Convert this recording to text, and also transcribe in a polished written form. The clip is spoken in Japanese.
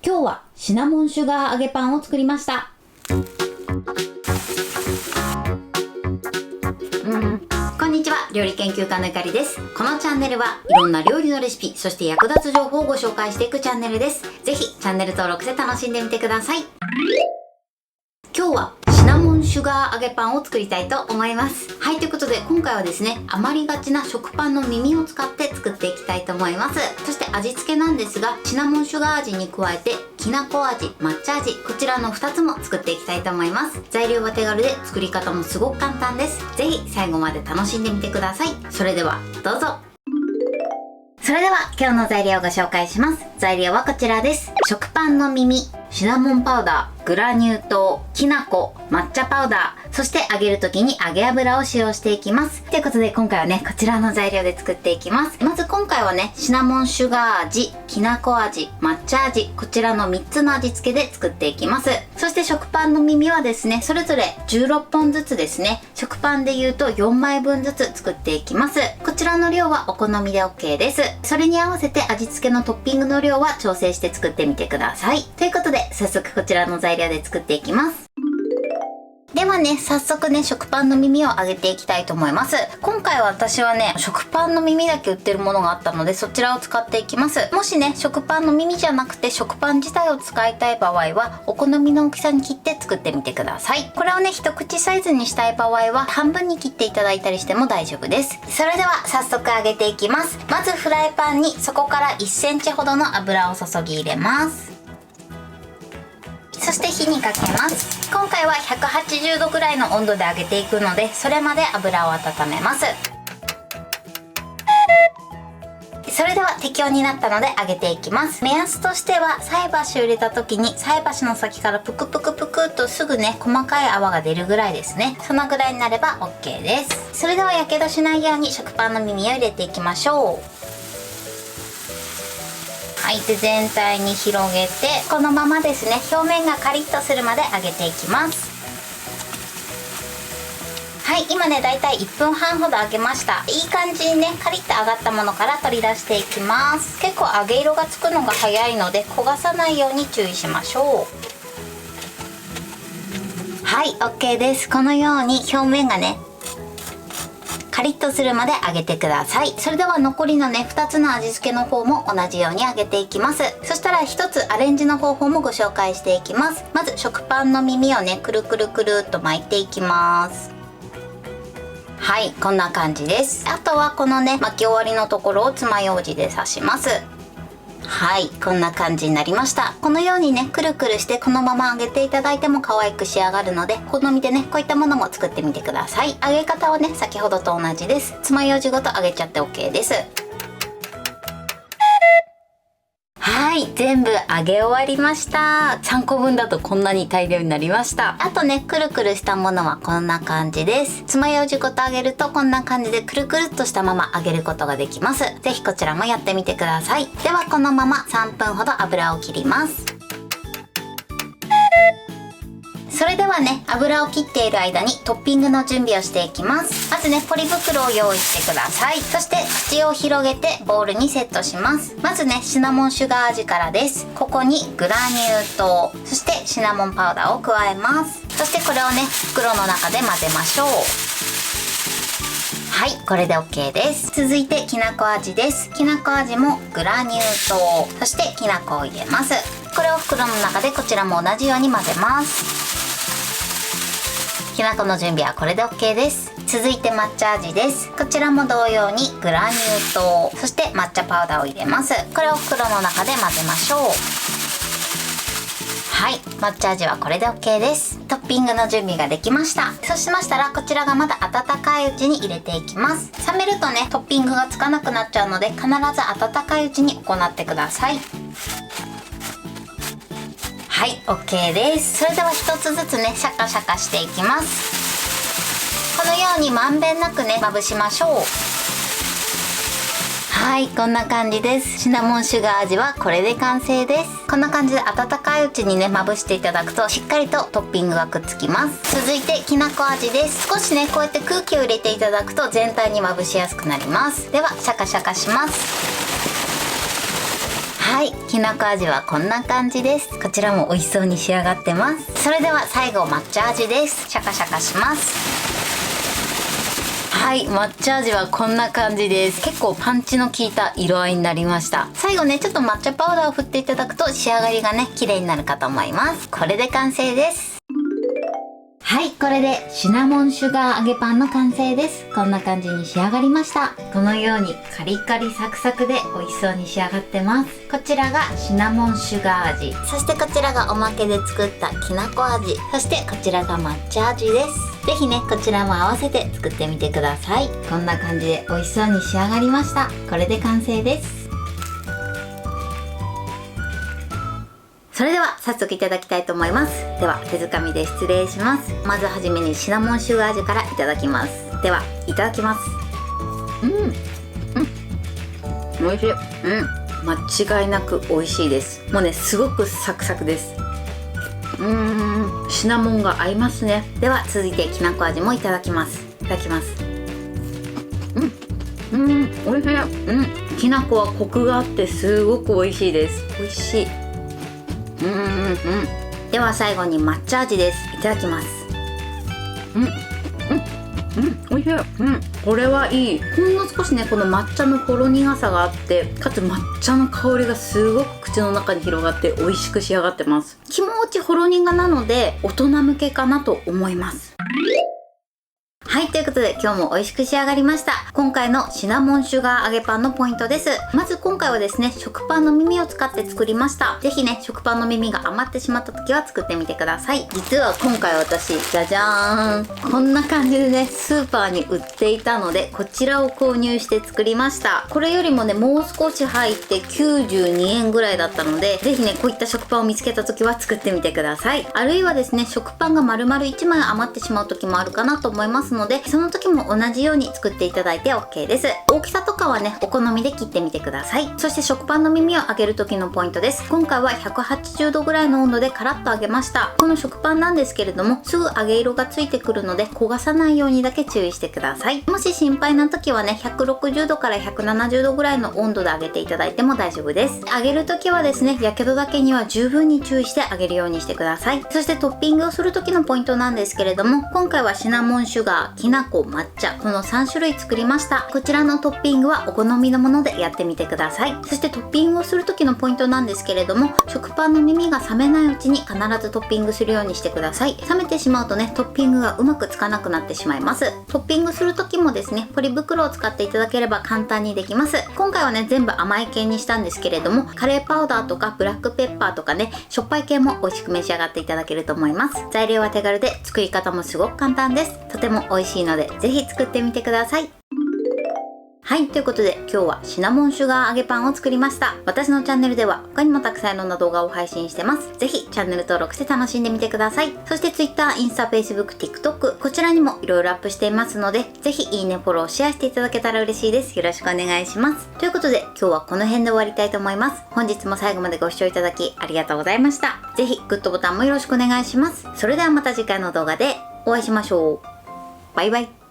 今日はシナモンシュガー揚げパンを作りました。こんにちは、料理研究家のゆかりです。このチャンネルはいろんな料理のレシピ、そして役立つ情報をご紹介していくチャンネルです。ぜひチャンネル登録して楽しんでみてください。今日はシナモンシュガー揚げパンを作りたいと思います。はい、ということで今回はですね、余りがちな食パンの耳を使って作っていきたいと思います。そして味付けなんですが、シナモンシュガー味に加えてきなこ味、抹茶味、こちらの2つも作っていきたいと思います。材料は手軽で作り方もすごく簡単です。ぜひ最後まで楽しんでみてください。それではどうぞ。それでは今日の材料をご紹介します。材料はこちらです。食パンの耳、シナモンパウダー、グラニュー糖、きな粉、抹茶パウダー、そして揚げる時に揚げ油を使用していきます。ということで今回はね、こちらの材料で作っていきます。まず今回はね、シナモンシュガー味、きなこ味、抹茶味、こちらの3つの味付けで作っていきます。そして食パンの耳はですね、それぞれ16本ずつですね、食パンで言うと4枚分ずつ作っていきます。こちらの量はお好みで OK です。それに合わせて味付けのトッピングの量は調整して作ってみてください。ということで早速こちらの材料で作っていきます。ではね、早速ね、食パンの耳を揚げていきたいと思います。今回は私はね、食パンの耳だけ売ってるものがあったので、そちらを使っていきます。もしね、食パンの耳じゃなくて食パン自体を使いたい場合は、お好みの大きさに切って作ってみてください。これをね、一口サイズにしたい場合は、半分に切っていただいたりしても大丈夫です。それでは早速揚げていきます。まずフライパンにそこから1センチほどの油を注ぎ入れます。そして火にかけます。今回は180度ぐらいの温度で揚げていくので、それまで油を温めます。それでは適温になったので揚げていきます。目安としては、菜箸を入れた時に菜箸の先からプクプクプクっとすぐね、細かい泡が出るぐらいですね。そのぐらいになれば OK です。それではやけどしないように食パンの耳を入れていきましょう。はい、で全体に広げて、このままですね、表面がカリッとするまで揚げていきます。はい、今ね、だいたい1分半ほど揚げました。いい感じにね、カリッと揚がったものから取り出していきます。結構揚げ色がつくのが早いので、焦がさないように注意しましょう。はい、 OK です。このように表面がね、カリッとするまで揚げてください。それでは残りのね、2つの味付けの方も同じように揚げていきます。そしたら1つアレンジの方法もご紹介していきます。まず食パンの耳をね、くるくるくるっと巻いていきます。はい、こんな感じです。あとはこのね、巻き終わりのところを爪楊枝で刺します。はい、こんな感じになりました。このようにね、くるくるしてこのまま揚げていただいても可愛く仕上がるので、好みでね、こういったものも作ってみてください。揚げ方はね、先ほどと同じです。爪楊枝ごと揚げちゃって OK です。はい、全部揚げ終わりました。3個分だとこんなに大量になりました。あとね、くるくるしたものはこんな感じです。爪楊枝ごと揚げるとこんな感じでくるくるっとしたまま揚げることができます。ぜひこちらもやってみてください。ではこのまま3分ほど油を切ります。それではね、油を切っている間にトッピングの準備をしていきます。まずね、ポリ袋を用意してください。そして口を広げてボウルにセットします。まずね、シナモンシュガー味からです。ここにグラニュー糖、そしてシナモンパウダーを加えます。そしてこれをね、袋の中で混ぜましょう。はい、これで OK です。続いてきなこ味です。きなこ味もグラニュー糖、そしてきなこを入れます。これを袋の中でこちらも同じように混ぜます。きなこの準備はこれで OK です。続いて抹茶味です。こちらも同様にグラニュー糖、そして抹茶パウダーを入れます。これを袋の中で混ぜましょう。はい、抹茶味はこれで OK です。トッピングの準備ができました。そうしましたら、こちらがまだ温かいうちに入れていきます。冷めるとね、トッピングがつかなくなっちゃうので、必ず温かいうちに行ってください。はい、 OK です。それでは一つずつね、シャカシャカしていきます。このようにまんべんなくね、まぶしましょう。はい、こんな感じです。シナモンシュガー味はこれで完成です。こんな感じで温かいうちにね、まぶしていただくとしっかりとトッピングがくっつきます。続いてきなこ味です。少しね、こうやって空気を入れていただくと全体にまぶしやすくなります。ではシャカシャカします。はい、きなこ味はこんな感じです。こちらも美味しそうに仕上がってます。それでは最後抹茶味です。シャカシャカします。はい、抹茶味はこんな感じです。結構パンチの効いた色合いになりました。最後ね、ちょっと抹茶パウダーを振っていただくと仕上がりがね、綺麗になるかと思います。これで完成です。はい、これでシナモンシュガー揚げパンの完成です。こんな感じに仕上がりました。このようにカリカリサクサクで美味しそうに仕上がってます。こちらがシナモンシュガー味、そしてこちらがおまけで作ったきなこ味、そしてこちらが抹茶味です。ぜひね、こちらも合わせて作ってみてください。こんな感じで美味しそうに仕上がりました。これで完成です。それでは早速いただきたいと思います。では手づかみで失礼します。まずはじめにシナモンシュガー味からいただきます。ではいただきます。美味しい。間違いなく美味しいです。もうね、すごくサクサクです。シナモンが合いますね。では続いてきなこ味もいただきます。いただきます。美味しい。きなこはコクがあってすごく美味しいです。美味しい。では最後に抹茶味です。いただきます。美味しい。これはいい。ほんの少しね、この抹茶のほろ苦さがあって、かつ抹茶の香りがすごく口の中に広がって美味しく仕上がってます。気持ちほろ苦なので大人向けかなと思います。はい、ということで今日も美味しく仕上がりました。今回のシナモンシュガー揚げパンのポイントです。まず今回はですね、食パンの耳を使って作りました。ぜひね、食パンの耳が余ってしまった時は作ってみてください。実は今回私、じゃじゃーん、こんな感じでね、スーパーに売っていたので、こちらを購入して作りました。これよりもね、もう少し入って92円ぐらいだったので、ぜひね、こういった食パンを見つけた時は作ってみてください。あるいはですね、食パンが丸々1枚余ってしまう時もあるかなと思いますので、その時も同じように作っていただいて OK です。大きさとかはね、お好みで切ってみてください。そして食パンの耳を揚げる時のポイントです。今回は180度ぐらいの温度でカラッと揚げました。この食パンなんですけれども、すぐ揚げ色がついてくるので焦がさないようにだけ注意してください。もし心配な時はね、160度から170度ぐらいの温度で揚げていただいても大丈夫です。揚げる時はですね、やけどだけには十分に注意して揚げるようにしてください。そしてトッピングをする時のポイントなんですけれども、今回はシナモンシュガー、きなこ、抹茶、この3種類作りました。こちらのトッピングはお好みのものでやってみてください。そしてトッピングをする時のポイントなんですけれども、食パンの耳が冷めないうちに必ずトッピングするようにしてください。冷めてしまうとね、トッピングがうまくつかなくなってしまいます。トッピングする時もですね、ポリ袋を使っていただければ簡単にできます。今回はね、全部甘い系にしたんですけれども、カレーパウダーとかブラックペッパーとかね、しょっぱい系も美味しく召し上がっていただけると思います。材料は手軽で作り方もすごく簡単です。とても美味しいのでぜひ作ってみてください。はい、ということで今日はシナモンシュガー揚げパンを作りました。私のチャンネルでは他にもたくさんいろんな動画を配信してます。ぜひチャンネル登録して楽しんでみてください。そして Twitter、インスタ、Facebook、TikTok こちらにもいろいろアップしていますので、ぜひいいね、フォロー、シェアしていただけたら嬉しいです。よろしくお願いします。ということで今日はこの辺で終わりたいと思います。本日も最後までご視聴いただきありがとうございました。ぜひグッドボタンもよろしくお願いします。それではまた次回の動画でお会いしましょう。バイバイ。